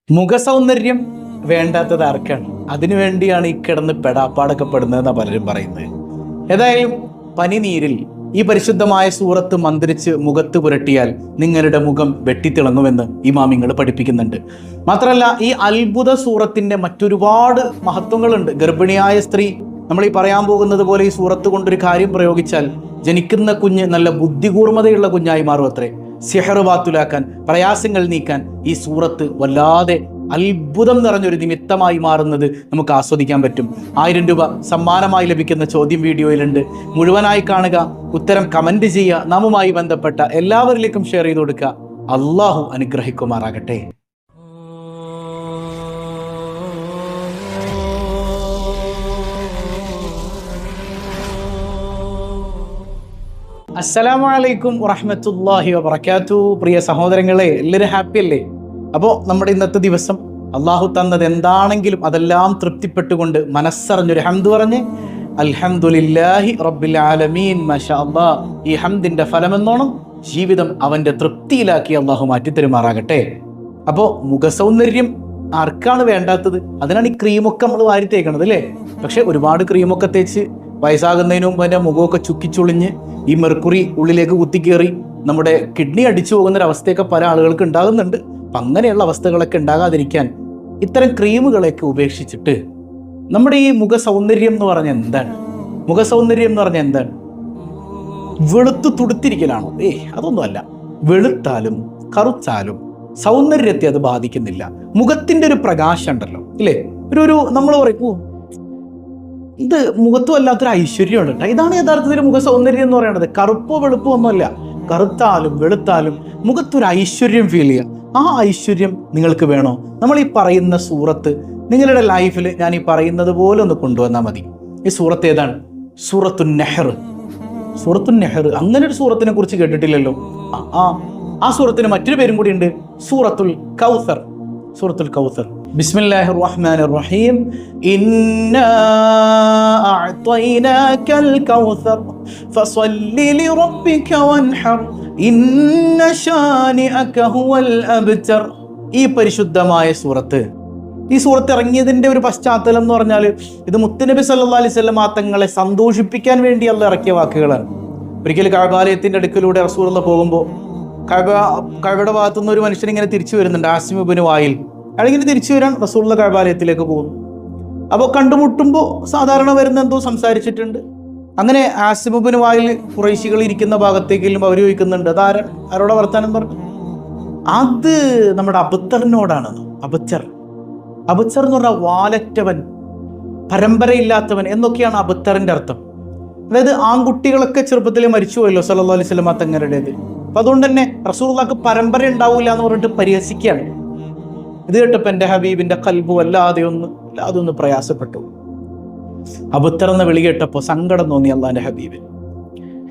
മുഖസൗന്ദര്യം വേണ്ടാത്തത് ആർക്കാണ്? അതിനുവേണ്ടിയാണ് ഈ കിടന്ന് പെടാപ്പാടൊക്കെ പെടുന്നതെന്നാണ് പലരും പറയുന്നത്. ഏതായാലും പനിനീരിൽ ഈ പരിശുദ്ധമായ സൂറത്ത് മന്ത്രിച്ച് മുഖത്ത് പുരട്ടിയാൽ നിങ്ങളുടെ മുഖം വെട്ടിത്തിളങ്ങുമെന്ന് ഇമാമിങ്ങൾ പഠിപ്പിക്കുന്നുണ്ട്. മാത്രമല്ല, ഈ അത്ഭുത സൂറത്തിൻ്റെ മറ്റൊരുപാട് മഹത്വങ്ങളുണ്ട്. ഗർഭിണിയായ സ്ത്രീ നമ്മൾ ഈ പറയാൻ പോകുന്നത് പോലെ ഈ സൂറത്ത് കൊണ്ടൊരു കാര്യം പ്രയോഗിച്ചാൽ ജനിക്കുന്ന കുഞ്ഞ് നല്ല ബുദ്ധികൂർമ്മതയുള്ള കുഞ്ഞായി മാറും അത്രേ. സിഹർ ബാത്തുലാക്കാൻ, പ്രയാസങ്ങൾ നീക്കാൻ ഈ സൂറത്ത് വല്ലാതെ അത്ഭുതം നിറഞ്ഞൊരു നിമിത്തമായി മാറുന്നത് നമുക്ക് ആസ്വദിക്കാൻ പറ്റും. 1000 രൂപ സമ്മാനമായി ലഭിക്കുന്ന ചോദ്യം വീഡിയോയിലുണ്ട്. മുഴുവനായി കാണുക, ഉത്തരം കമന്റ് ചെയ്യുക, നാമുമായി ബന്ധപ്പെട്ട എല്ലാവരിലേക്കും ഷെയർ ചെയ്ത് കൊടുക്കുക. അള്ളാഹു അനുഗ്രഹിക്കുമാറാകട്ടെ. അസ്സലാമു അലൈക്കും വറഹ്മത്തുള്ളാഹി വബറകാതുഹു. പ്രിയ സഹോദരങ്ങളെ, എല്ലാവരും ഹാപ്പി അല്ലേ? അപ്പോൾ നമ്മുടെ ഇന്നത്തെ ദിവസം അള്ളാഹു തന്നത് എന്താണെങ്കിലും അതെല്ലാം തൃപ്തിപ്പെട്ടുകൊണ്ട് മനസ്സറിഞ്ഞൊരു ഹംദ് പറഞ്ഞ് അൽഹംദുലില്ലാഹി റബ്ബിൽ ആലമീൻ മാഷാ അല്ലാഹ്. ഈ ഹംദിന്റെ ഫലമെന്നോണം ജീവിതം അവൻ്റെ തൃപ്തിയിലാക്കി അള്ളാഹു മാറ്റിത്തരുമാറാകട്ടെ. അപ്പോൾ മുഖസൗന്ദര്യം ആർക്കാണ് വേണ്ടാത്തത്? അതിനാണ് ഈ ക്രീമൊക്കെ നമ്മൾ വാരി തേക്കണത് അല്ലേ? പക്ഷെ ഒരുപാട് ക്രീമൊക്കെ തേച്ച് വയസ്സാകുന്നതിന് മുമ്പ് അതിൻ്റെ മുഖമൊക്കെ ചുക്കിച്ചുളിഞ്ഞ് ഈ മെർക്കുറി ഉള്ളിലേക്ക് കുത്തിക്കേറി നമ്മുടെ കിഡ്നി അടിച്ചു പോകുന്നൊരവസ്ഥയൊക്കെ പല ആളുകൾക്ക് ഉണ്ടാകുന്നുണ്ട്. അപ്പം അങ്ങനെയുള്ള അവസ്ഥകളൊക്കെ ഉണ്ടാകാതിരിക്കാൻ ഇത്തരം ക്രീമുകളെയൊക്കെ ഉപേക്ഷിച്ചിട്ട് നമ്മുടെ ഈ മുഖസൗന്ദര്യം എന്ന് പറഞ്ഞാൽ എന്താണ്? മുഖസൗന്ദര്യം എന്ന് പറഞ്ഞാൽ എന്താണ്? വെളുത്തു തുടുത്തിരിക്കലാണോ? അതൊന്നുമല്ല. വെളുത്താലും കറുത്താലും സൗന്ദര്യത്തെ അത് ബാധിക്കുന്നില്ല. മുഖത്തിൻ്റെ ഒരു പ്രകാശം ഉണ്ടല്ലോ ഇല്ലേ? ഒരു നമ്മൾ പറയും ഇത് മുഖത്തും അല്ലാത്തൊരു ഐശ്വര്യമുണ്ട് കേട്ടോ. ഇതാണ് യഥാർത്ഥത്തിൽ മുഖസൗന്ദര്യം എന്ന് പറയുന്നത്. കറുപ്പോ വെളുപ്പോ ഒന്നുമല്ല. കറുത്താലും വെളുത്താലും മുഖത്തൊരു ഐശ്വര്യം ഫീൽ ചെയ്യുക. ആ ഐശ്വര്യം നിങ്ങൾക്ക് വേണോ? നമ്മൾ ഈ പറയുന്ന സൂറത്ത് നിങ്ങളുടെ ലൈഫിൽ ഞാൻ ഈ പറയുന്നത് പോലെ ഒന്ന് കൊണ്ടുവന്നാൽ മതി. ഈ സൂറത്ത് ഏതാണ്? സൂറത്തുൻ നെഹർ. സൂറത്തുൻ നെഹർ, അങ്ങനെ ഒരു സൂറത്തിനെ കുറിച്ച് കേട്ടിട്ടില്ലല്ലോ. ആ സൂറത്തിന് മറ്റൊരു പേരും കൂടി ഉണ്ട്, സൂറത്തുൽ കൗസർ. സൂറത്തുൽ കൗസർ. ബിസ്മില്ലാഹിർ റഹ്മാനിർ റഹീം. ഇന്നാ അഅ്തൈനാകൽ കൗസർ ഫസല്ലി ലിറബ്ബിക വൻഹർ ഇന്ന ശാനിഅക ഹുവൽ അബ്തർ. ഈ പരിശുദ്ധമായ സൂറത്ത്, ഈ സൂറത്ത് ഇറങ്ങിയതിൻ്റെ ഒരു പശ്ചാത്തലം എന്ന് പറഞ്ഞാൽ ഇത് മുത്തുനബി സല്ലല്ലാഹു അലൈഹി വസല്ലം തങ്ങളെ സന്തോഷിപ്പിക്കാൻ വേണ്ടി അല്ലാഹ് ഇറക്കിയ വാക്കുകളാണ്. ഒരിക്കൽ കഅബാലയത്തിൻ്റെ അടുക്കലൂടെ റസൂലുള്ളാഹി പോകുമ്പോൾ കഅബയുടെ ഭാഗത്തുനിന്ന് ഒരു മനുഷ്യൻ ഇങ്ങനെ തിരിച്ചു വരുന്നുണ്ട്, ആസിം ഇബ്നു വായിൽ. അയാളിങ്ങനെ തിരിച്ചു വരാൻ റസൂലുള്ളാഹി കഅബാലയത്തിലേക്ക് പോകുന്നു. അപ്പോൾ കണ്ടുമുട്ടുമ്പോൾ സാധാരണ വരുന്ന എന്തോ സംസാരിച്ചിട്ടുണ്ട്. അങ്ങനെ ആസിം ഇബ്നു വായിൽ ഖുറൈശികൾ ഇരിക്കുന്ന ഭാഗത്തേക്ക് ചെല്ലുമ്പോൾ അവർ ചോദിക്കുന്നുണ്ട്, ആരോടെ വർത്താനം പറഞ്ഞു? അത് നമ്മുടെ അബുത്തറിനോടാണ്. അബുച്ചർ എന്ന് പറഞ്ഞാൽ വാലറ്റവൻ, പരമ്പരയില്ലാത്തവൻ എന്നൊക്കെയാണ് അബുത്തറിൻ്റെ അർത്ഥം. അതായത് ആൺകുട്ടികളൊക്കെ ചെറുപ്പത്തിൽ മരിച്ചു പോയല്ലോ സല്ലല്ലാഹു അലൈഹി വസല്ലം തങ്ങളുടേത്. അപ്പം അതുകൊണ്ട് തന്നെ റസൂലുള്ളാഹിക്ക് പരമ്പര ഉണ്ടാവില്ല എന്ന് പറഞ്ഞിട്ട് പരിഹസിക്കുകയാണ്. ഇത് കേട്ടപ്പോൾ എൻ്റെ ഹബീബിൻ്റെ ഖൽബ് വല്ലാതെ ഒന്ന് പ്രയാസപ്പെട്ടു. അബുത്തർ എന്ന വിളി കേട്ടപ്പോൾ സങ്കടം തോന്നി അള്ളാഹിൻ്റെ ഹബീബിന്.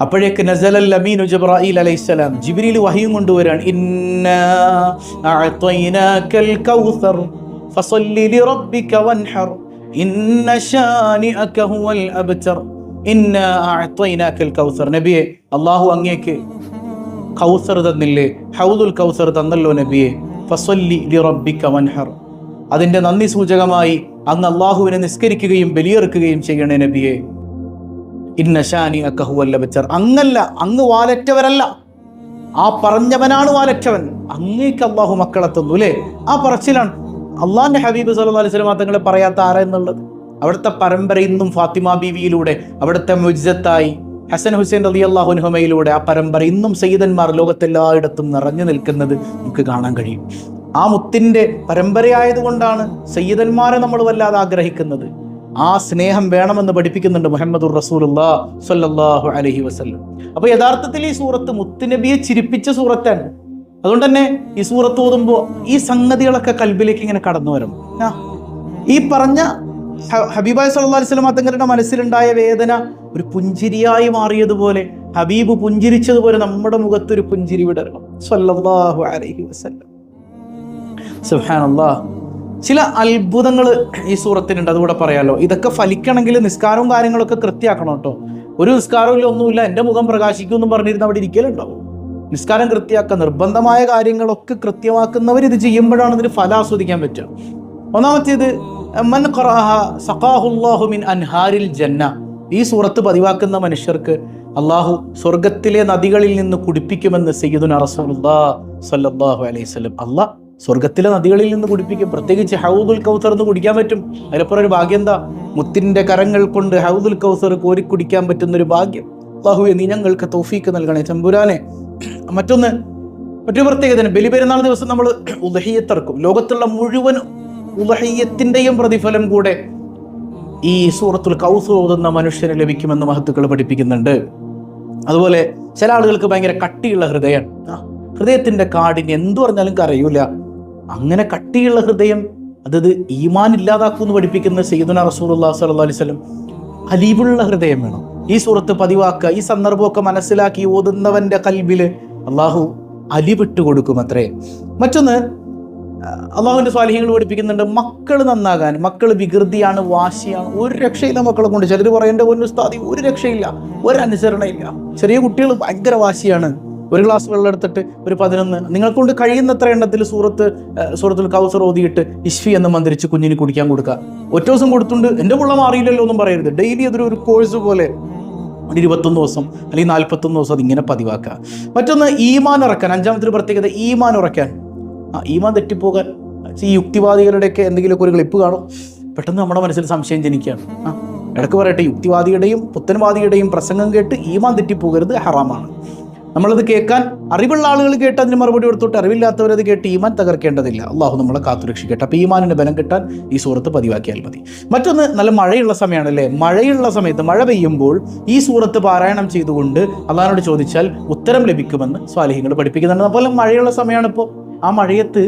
അപ്പോഴേക്ക് നസലൽ അമീനു ജിബ്രായീൽ അലൈഹിസ്സലാം, ജിബ്രീൽ വഹയും കൊണ്ടുവരാൻ. ഇന്നാ അഅ്തൈനാകൽ കൗസർ ഫസല്ലി ലിറബ്ബിക വൻഹർ ഇന്ന ശാനിഅക ഹുവൽ അബ്തർ. ഇന്നാ അഅ്തൈനാകൽ കൗസർ. നബിയെ, അല്ലാഹു അങ്ങേക്ക് കൗസർ തന്നില്ലേ? ഹൗദുൽ കൗസർ തന്നല്ലോ നബിയെ. ഫസല്ലി ലിറബ്ബിക വൻഹർ. അതിൻ്റെ നന്ദി സൂചകമായി അങ്ങ് അള്ളാഹുവിനെ നിസ്കരിക്കുകയും ബലിയെറുക്കുകയും ചെയ്യണേ നബിയെ. ഇന്ന ശാനിഅക ഹുവൽ അബ്തർ. അങ്ങല്ല, അങ്ങ് വാലറ്റവരല്ല, ആ പറഞ്ഞവനാണ് വാലറ്റവൻ. അങ്ങേക്ക് അള്ളാഹു മക്കളെ തന്നു അല്ലേ? ആ പറച്ചിലാണ് അള്ളാഹിൻ്റെ ഹബീബ് സല്ലല്ലാഹു അലൈഹി വസല്ലം തങ്ങളെ പറയാത്ത ആരാ എന്നുള്ളത്. അവിടുത്തെ പരമ്പര ഇന്നും ഫാത്തിമ ബീവിയിലൂടെ, അവിടുത്തെ മുജ്സത്തായി ഹസൻ ഹുസൈൻ റളിയല്ലാഹു അൻഹുമയിലൂടെ ആ പരമ്പര ഇന്നും സയ്യിദന്മാർ ലോകത്തെല്ലായിടത്തും നിറഞ്ഞു നിൽക്കുന്നത് നമുക്ക് കാണാൻ കഴിയും. ആ മുത്തിൻ്റെ പരമ്പരയായതുകൊണ്ടാണ് സയ്യിദന്മാരെ നമ്മൾ വല്ലാതെ ആഗ്രഹിക്കുന്നത്. ആ സ്നേഹം വേണമെന്ന് പഠിപ്പിക്കുന്നുണ്ട് മുഹമ്മദുർ റസൂലുള്ളാഹി സ്വല്ലല്ലാഹു അലൈഹി വസല്ലം. അപ്പോൾ യഥാർത്ഥത്തിൽ ഈ സൂറത്ത് മുത്തുനബിയെ ചിരിപ്പിച്ച സൂറത്താണ്. അതുകൊണ്ട് തന്നെ ഈ സൂറത്ത് ഓതുമ്പോൾ ഈ സംഗതികളൊക്കെ കൽബിലേക്ക് ഇങ്ങനെ കടന്നു വരും. ഈ പറഞ്ഞ ഹബീബായ സല്ലല്ലാഹു അലൈഹി വസല്ലം തങ്ങളുടെ മനസ്സിലുണ്ടായ വേദന ഒരു പുഞ്ചിരിയായി മാറിയതുപോലെ, ഹബീബ് പുഞ്ചിരിച്ചതുപോലെ നമ്മുടെ മുഖത്തൊരു പുഞ്ചിരി വിടരണം സല്ലല്ലാഹു അലൈഹി വസല്ലം. സുബ്ഹാനല്ലാഹ്. ചില അത്ഭുതങ്ങൾ ഈ സൂറത്തിനുണ്ട്, അതുകൂടെ പറയാലോ. ഇതൊക്കെ ഫലിക്കണമെങ്കിൽ നിസ്കാരവും കാര്യങ്ങളൊക്കെ കൃത്യമാക്കണം കേട്ടോ. ഒരു നിസ്കാരവും ഒന്നുമില്ല, എൻ്റെ മുഖം പ്രകാശിക്കും എന്നും പറഞ്ഞിരുന്ന് അവിടെ ഇരിക്കലുണ്ടാവും. നിസ്കാരം കൃത്യമാക്കുക, നിർബന്ധമായ കാര്യങ്ങളൊക്കെ കൃത്യമാക്കുന്നവർ ഇത് ചെയ്യുമ്പോഴാണ് ഇതിന് ഫലം ആസ്വദിക്കാൻ പറ്റുക. ഒന്നാമത്തേത് മൻ ഖറഅഹ സഖാഹുല്ലാഹു മിൻ അൻഹാരിൽ ജന്ന. ഈ സൂറത്ത് പതിവാക്കുന്ന മനുഷ്യർക്ക് അള്ളാഹു സ്വർഗത്തിലെ നദികളിൽ നിന്ന് കുടിപ്പിക്കുമെന്ന് സയ്യിദുനാ റസൂലുള്ളാഹി സ്വല്ലല്ലാഹു അലൈഹി വസല്ലം. അള്ളാഹ് സ്വർഗത്തിലെ നദികളിൽ നിന്ന് കുടിപ്പിക്കും. പ്രത്യേകിച്ച് ഹൗദുൽ കൗസർ എന്ന് കുടിക്കാൻ പറ്റും. അതിലപ്പുറം ഒരു ഭാഗ്യം എന്താ? മുത്തിന്റെ കരങ്ങൾ കൊണ്ട് ഹൗദുൽ കൗസർ കോരി കുടിക്കാൻ പറ്റുന്നൊരു ഭാഗ്യം. അല്ലാഹുവേ, നീ ഞങ്ങൾക്ക് തൗഫീക്ക് നൽകണേ തമ്പുരാനെ. മറ്റൊരു പ്രത്യേകത, ബലിപെരുന്നാൾ ദിവസം നമ്മൾ ഉദ്ഹിയ്യത്ത് ഇറക്കും. ലോകത്തുള്ള മുഴുവൻ ഉദ്ഹിയ്യത്തിന്റെയും പ്രതിഫലം കൂടെ ഈ സൂറത്തുൽ കൗസർ ഓതുന്ന മനുഷ്യന് ലഭിക്കുമെന്ന് മഹത്തുക്കൾ പഠിപ്പിക്കുന്നുണ്ട്. അതുപോലെ ചില ആളുകൾക്ക് ഭയങ്കര കട്ടിയുള്ള ഹൃദയം, ഹൃദയത്തിന്റെ കാഠിന്യം എന്തു പറഞ്ഞാലും കരയൂല. അങ്ങനെ കട്ടിയുള്ള ഹൃദയം അതത് ഈമാൻ ഇല്ലാതാക്കുമെന്ന് പഠിപ്പിക്കുന്ന സയ്യിദുനാ റസൂലുള്ളാഹി സ്വല്ലല്ലാഹു അലൈഹി വസല്ലം. അലിവുള്ള ഹൃദയം വേണം. ഈ സൂറത്ത് പതിവാക്കുക, ഈ സന്ദർഭമൊക്കെ മനസ്സിലാക്കി ഓതുന്നവന്റെ കൽബില് അള്ളാഹു അലിവിട്ട് കൊടുക്കും അത്രേ. മറ്റൊന്ന്, അള്ളാഹുവിന്റെ സ്വാലിഹ്യങ്ങൾ പഠിപ്പിക്കുന്നുണ്ട്, മക്കൾ നന്നാകാൻ. മക്കൾ വികൃതിയാണ്, വാശിയാണ്, ഒരു രക്ഷയില്ല മക്കളെ കൊണ്ട്. ചിലർ പറയേണ്ട ഒരു ഉസ്താദി ഒരു രക്ഷയില്ല, ഒരു അനുസരണയില്ല. ചെറിയ കുട്ടികൾ ഭയങ്കര വാശിയാണ്. ഒരു ഗ്ലാസ് വെള്ളം എടുത്തിട്ട് ഒരു 11 നിങ്ങൾക്കൊണ്ട് കഴിയുന്നത്ര എണ്ണത്തിൽ സൂറത്തുൽ കൗസർ ഓതിയിട്ട് ഇഷ്ഫി എന്ന് മന്ത്രിച്ച് കുഞ്ഞിന് കുടിക്കാൻ കൊടുക്കുക. ഒറ്റ ദിവസം കൊടുത്തുണ്ട് എൻ്റെ പുള്ള മാറിയില്ലല്ലോ ഒന്നും പറയരുത്. ഡെയിലി അതൊരു കോഴ്സ് പോലെ 21 ദിവസം അല്ലെങ്കിൽ 41 ദിവസം അതിങ്ങനെ പതിവാക്കുക. മറ്റൊന്ന്, ഈമാൻ ഉറക്കാൻ. 5-ാമത്തെ ഒരു പ്രത്യേകത, ഈമാൻ ഉറക്കാൻ. ഈമാൻ തെറ്റിപ്പോകാൻ ഈ യുക്തിവാദികളുടെയൊക്കെ എന്തെങ്കിലുമൊക്കെ ഒരു ക്ലിപ്പ് കാണും, പെട്ടെന്ന് നമ്മുടെ മനസ്സിൽ സംശയം ജനിക്കുകയാണ്. ഇടയ്ക്ക് പറയട്ടെ, യുക്തിവാദിയുടെയും പുത്തൻവാദിയുടെയും പ്രസംഗം കേട്ട് ഈമാൻ തെറ്റിപ്പോകരുത്, ഹറാമാണ്. നമ്മളത് കേൾക്കാൻ അറിവുള്ള ആളുകൾ കേട്ട് അതിന് മറുപടി കൊടുത്തോട്ട് അറിവില്ലാത്തവരത് കേട്ട് ഈമാൻ തകർക്കേണ്ടതില്ല. അള്ളാഹു നമ്മളെ കാത്തുരക്ഷിക്കട്ടെ. അപ്പോൾ ഈമാനിന് ബലം കിട്ടാൻ ഈ സൂറത്ത് പതിവാക്കിയാൽ മതി. മറ്റൊന്ന്, നല്ല മഴയുള്ള സമയമാണല്ലേ, മഴയുള്ള സമയത്ത് മഴ പെയ്യുമ്പോൾ ഈ സൂറത്ത് പാരായണം ചെയ്തുകൊണ്ട് അള്ളാഹിനോട് ചോദിച്ചാൽ ഉത്തരം ലഭിക്കുമെന്ന് സ്വാലിഹ്യങ്ങൾ പഠിപ്പിക്കുന്നുണ്ട്. അതുപോലെ മഴയുള്ള സമയമാണ് ഇപ്പോൾ. ആ മഴയത്ത്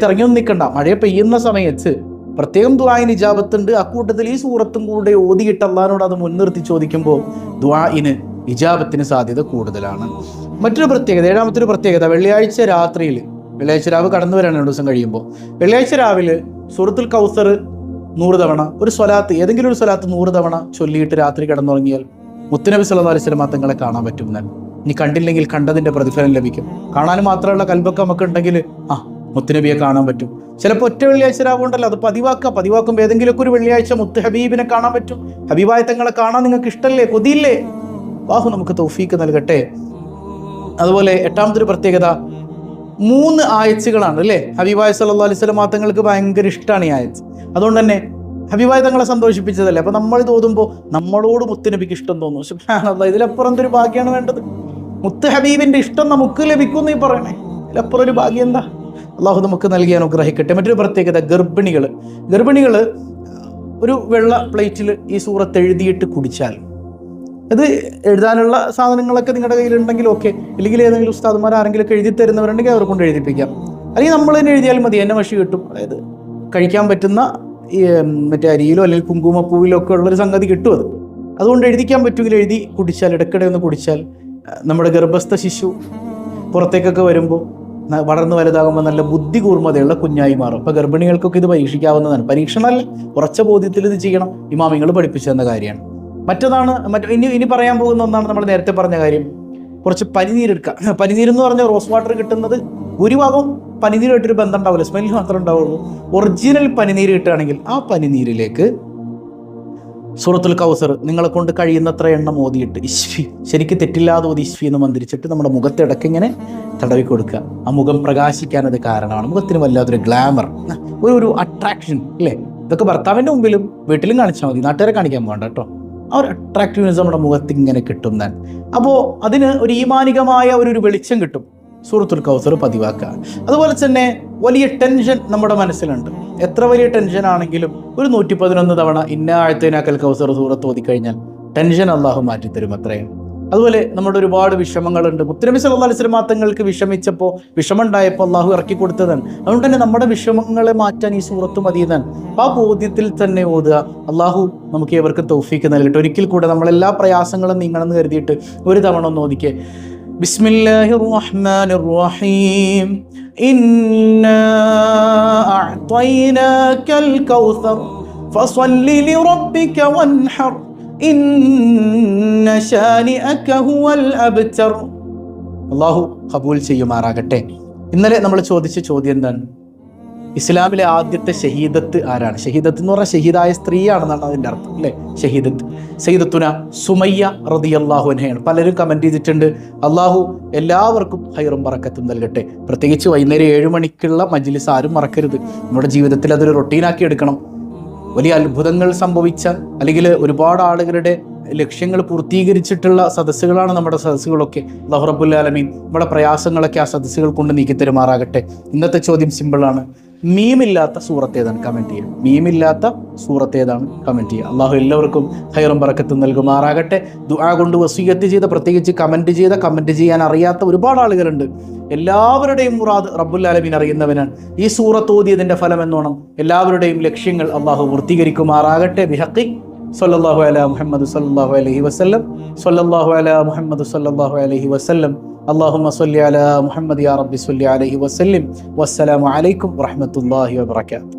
ഇറങ്ങിയൊന്നും നിൽക്കണ്ട. മഴ പെയ്യുന്ന സമയത്ത് പ്രത്യേകം ദുആഇന് ഇജാബത്തുണ്ട്. അക്കൂട്ടത്തിൽ ഈ സൂറത്തും കൂടെ ഓതിയിട്ട് അള്ളാഹിനോട് അത് മുൻനിർത്തി ചോദിക്കുമ്പോൾ ദുആഇന് ഇജാബത്തിന് സാധ്യത കൂടുതലാണ്. മറ്റൊരു പ്രത്യേകത, 7-ാമത്തെ ഒരു പ്രത്യേകത, വെള്ളിയാഴ്ച രാവ് കടന്നു വരാണ് 2 ദിവസം കഴിയുമ്പോൾ. വെള്ളിയാഴ്ച രാവിലെ സൂറത്തുൽ കൗസർ 100 തവണ ഒരു സ്വലാത്ത്, ഏതെങ്കിലും ഒരു സ്വലാത്ത് 100 തവണ ചൊല്ലിയിട്ട് രാത്രി കിടന്നുറങ്ങിയാൽ മുത്തുനബി സല്ലല്ലാഹു അലൈഹി വസല്ലം തങ്ങളെ കാണാൻ പറ്റും. ഇനി കണ്ടില്ലെങ്കിൽ കണ്ടതിന്റെ പ്രതിഫലം ലഭിക്കും. കാണാൻ മാത്രമുള്ള കൽബൊക്കെ നമുക്ക് ഉണ്ടെങ്കിൽ മുത്തുനബിയെ കാണാൻ പറ്റും. ചിലപ്പോൾ ഒറ്റ വെള്ളിയാഴ്ച രാവുണ്ടല്ലോ, അത് പതിവാക്കുമ്പോൾ ഏതെങ്കിലുമൊക്കെ ഒരു വെള്ളിയാഴ്ച മുത്ത് ഹബീബിനെ കാണാൻ പറ്റും. ഹബീബായ തങ്ങളെ കാണാൻ നിങ്ങൾക്ക് ഇഷ്ടമല്ലേ, കൊതിയില്ലേ? അല്ലാഹു നമുക്ക് തൗഫീക്ക് നൽകട്ടെ. അതുപോലെ 8-ാമത്തെ ഒരു പ്രത്യേകത, 3 ആയത്തുകളാണ് അല്ലേ. ഹബീബായ സല്ലല്ലാഹു അലൈഹി വസല്ലം തങ്ങൾക്ക് ഭയങ്കര ഇഷ്ടമാണ് ഈ ആയത്ത്. അതുകൊണ്ട് തന്നെ ഹബീബായ തങ്ങളെ സന്തോഷിപ്പിച്ചതല്ലേ. അപ്പൊ നമ്മൾ ഇത് ഓതുമ്പോൾ നമ്മളോട് മുത്തുനബിക്ക് ഇഷ്ടം തോന്നും. സുബ്ഹാനല്ലാഹ്, ഇതിലപ്പുറം എന്തൊരു ഭാഗ്യമാണ് വേണ്ടത്? മുത്ത് ഹബീബിന്റെ ഇഷ്ടം നമുക്ക് ലഭിക്കുമെന്ന് ഈ പറയണേ, ഇതിലപ്പുറം ഒരു ഭാഗ്യം എന്താ? അള്ളാഹു നമുക്ക് നൽകി അനുഗ്രഹിക്കട്ടെ. മറ്റൊരു പ്രത്യേകത, ഗർഭിണികൾ ഒരു വെള്ള പ്ലേറ്റിൽ ഈ സൂറത്ത് എഴുതിയിട്ട് കുടിച്ചാൽ, ഇത് എഴുതാനുള്ള സാധനങ്ങളൊക്കെ നിങ്ങളുടെ കയ്യിലുണ്ടെങ്കിൽ ഓക്കെ, അല്ലെങ്കിൽ ഏതെങ്കിലും ഉസ്താദുമാർ ആരെങ്കിലുമൊക്കെ എഴുതി തരുന്നവരുണ്ടെങ്കിൽ അവരെ കൊണ്ട് എഴുതിപ്പിക്കാം. അല്ലെങ്കിൽ നമ്മൾ തന്നെ എഴുതിയാലും മതി, എന്നെ മഷി കിട്ടും. അതായത് കഴിക്കാൻ പറ്റുന്ന ഈ മറ്റേ അരിയിലോ അല്ലെങ്കിൽ കുങ്കുമപ്പൂവിലോ ഒക്കെ ഉള്ളൊരു സംഗതി കിട്ടും. അതുകൊണ്ട് എഴുതിക്കാൻ പറ്റുമെങ്കിൽ എഴുതി കുടിച്ചാൽ, ഇടയ്ക്കിടെ ഒന്ന് കുടിച്ചാൽ നമ്മുടെ ഗർഭസ്ഥ ശിശു പുറത്തേക്കൊക്കെ വരുമ്പോൾ വളർന്നു വലുതാകുമ്പോൾ നല്ല ബുദ്ധി കൂർമ്മതയുള്ള കുഞ്ഞായി മാറും. അപ്പോൾ ഗർഭിണികൾക്കൊക്കെ ഇത് പരീക്ഷിക്കാവുന്നതാണ്. പരീക്ഷണമല്ല, ഉറച്ച ബോധ്യത്തിൽ ഇത് ചെയ്യണം. ഇമാമിങ്ങൾ പഠിപ്പിച്ചു തന്ന കാര്യമാണ്. മറ്റതാണ് ഇനി പറയാൻ പോകുന്ന ഒന്നാണ് നമ്മൾ നേരത്തെ പറഞ്ഞ കാര്യം, കുറച്ച് പനിനീരെടുക്കുക. പനിനീരെന്ന് പറഞ്ഞാൽ റോസ് വാട്ടർ കിട്ടുന്നത് ഭൂരിഭാഗം പനിനീരുമായിട്ടൊരു ബന്ധം ഉണ്ടാവില്ല, സ്മെല്ല് മാത്രമേ ഉണ്ടാവുള്ളൂ. ഒറിജിനൽ പനിനീര് കിട്ടുകയാണെങ്കിൽ ആ പനിനീരിലേക്ക് സൂറത്തുൽ കൗസർ നിങ്ങളെ കൊണ്ട് കഴിയുന്നത്ര എണ്ണം ഓതിയിട്ട് ഇഷ്ഫി, ശരിക്കും തെറ്റില്ലാതെ ഓതി ഇഷ്ഫി എന്ന് മന്ത്രിച്ചിട്ട് നമ്മുടെ മുഖത്തിടയ്ക്ക് ഇങ്ങനെ തടവി കൊടുക്കുക. ആ മുഖം പ്രകാശിക്കാൻ അത് കാരണമാണ്. മുഖത്തിന് വല്ലാത്തൊരു ഗ്ലാമർ, ഒരു അട്രാക്ഷൻ അല്ലേ. ഇതൊക്കെ ഭർത്താവിൻ്റെ മുമ്പിലും വീട്ടിലും കാണിച്ചാൽ മതി, നാട്ടുകാരെ കാണിക്കാൻ പോകണ്ട കേട്ടോ. ആ ഒരു അട്രാക്റ്റീവ്നെസ് നമ്മുടെ മുഖത്ത് ഇങ്ങനെ കിട്ടും. അപ്പോൾ അതിന് ഒരു ഈമാനികമായ ഒരു വെളിച്ചം കിട്ടും. സൂറത്തുൽ കൗസർ പതിവാക്കുക. അതുപോലെ തന്നെ വലിയ ടെൻഷൻ നമ്മുടെ മനസ്സിലുണ്ട്. എത്ര വലിയ ടെൻഷൻ ആണെങ്കിലും ഒരു 111 തവണ ഇന്ന ആഴത്തേനാക്കൽ കൗസർ സൂറത്ത് ഓതിക്കഴിഞ്ഞാൽ ടെൻഷൻ അള്ളാഹു മാറ്റിത്തരും അത്രയും. അതുപോലെ നമ്മുടെ ഒരുപാട് വിഷമങ്ങളുണ്ട്. മുത്തുനബി സല്ലല്ലാഹു അലൈഹി വസല്ലം തങ്ങൾക്ക് വിഷമിച്ചപ്പോൾ, വിഷമമുണ്ടായപ്പോൾ അള്ളാഹു ഇറക്കി കൊടുത്തതാണ്. അതുകൊണ്ട് തന്നെ നമ്മുടെ വിഷമങ്ങളെ മാറ്റാൻ ഈ സൂറത്ത് മതിയതാണ്. ആ ബോധ്യത്തിൽ തന്നെ ഓതുക. അള്ളാഹു നമുക്ക് ഏവർക്കും തൗഫീക്ക് നൽകട്ടെ. ഒരിക്കൽ കൂടെ നമ്മളെല്ലാ പ്രയാസങ്ങളും നീങ്ങണമെന്ന് കരുതിയിട്ട് ഒരു തവണ ഒന്ന് ഓതിക്കേ. ബിസ്മില്ലാഹിർ റഹ്മാനിർ റഹീം. ഇന്നാ അഅ്തൈനാകൽ കൗസർ ഫസല്ലി ലിറബ്ബിക വൻഹർ ഇന്ന ശാനിഅക ഹുവൽ അബ്തർ. അള്ളാഹു ഖബൂൽ ചെയ്യുമാറാകട്ടെ. ഇന്നലെ നമ്മൾ ചോദിച്ച ചോദ്യം എന്താണ്? ഇസ്ലാമിലെ ആദ്യത്തെ ഷഹീദത്ത് ആരാണ്? ഷഹീദത്ത് എന്ന് പറഞ്ഞാൽ ഷഹീദായ സ്ത്രീയാണെന്നാണ് അതിൻ്റെ അർത്ഥം, അല്ലേ? ഷഹീദത്ത് സയ്യിദത്തുന സുമയ്യ റളിയല്ലാഹു അൻഹയാണ്. പലരും കമൻറ്റ് ചെയ്തിട്ടുണ്ട്. അള്ളാഹു എല്ലാവർക്കും ഹൈറും ബറക്കത്തും നൽകട്ടെ. പ്രത്യേകിച്ച് വൈകുന്നേരം 7 മണിക്കുള്ള മജ്ലിസ് ആരും മറക്കരുത്. നമ്മുടെ ജീവിതത്തിൽ അതൊരു റൊട്ടീനാക്കി എടുക്കണം. വലിയ അത്ഭുതങ്ങൾ സംഭവിച്ച, അല്ലെങ്കിൽ ഒരുപാട് ആളുകളുടെ ലക്ഷ്യങ്ങൾ പൂർത്തീകരിച്ചിട്ടുള്ള സദസ്സുകളാണ് നമ്മുടെ സദസ്സുകളൊക്കെ. അല്ലാഹു റബ്ബുൽ ആലമീൻ നമ്മുടെ പ്രയാസങ്ങളൊക്കെ ആ സദസ്സുകൾ കൊണ്ട് നീക്കി തരുമാറാകട്ടെ. ഇന്നത്തെ ചോദ്യം സിമ്പിളാണ്. മീമില്ലാത്ത സൂറത്ത് ഏതാണ്? കമൻറ്റ് ചെയ്യുക. മീമില്ലാത്ത സൂറത്ത് ഏതാണ്? കമൻറ്റ് ചെയ്യുക. അള്ളാഹു എല്ലാവർക്കും ഹൈറും ബറക്കത്തും നൽകുമാറാകട്ടെ. ദുആ കൊണ്ട് വസിയ്യത്ത് ചെയ്ത, പ്രത്യേകിച്ച് കമൻറ്റ് ചെയ്യാൻ അറിയാത്ത ഒരുപാട് ആളുകളുണ്ട്. എല്ലാവരുടെയും മുറാദ് റബ്ബുൽ ആലമീൻ അറിയുന്നവനാണ്. ഈ സൂറത്ത് ഓതിയതിൻ്റെ ഫലം എന്നോണം എല്ലാവരുടെയും ലക്ഷ്യങ്ങൾ അള്ളാഹു പൂർത്തീകരിക്കുമാറാകട്ടെ. ബിഹഖി സല്ലല്ലാഹു അലാ മുഹമ്മദ് സല്ലല്ലാഹു അലൈഹി വസല്ലം, സല്ലല്ലാഹു അലാ മുഹമ്മദ് സല്ലല്ലാഹു അലൈഹി വസല്ലം. اللهم صل على محمد يا رب صل عليه وسلم. والسلام عليكم ورحمة الله وبركاته.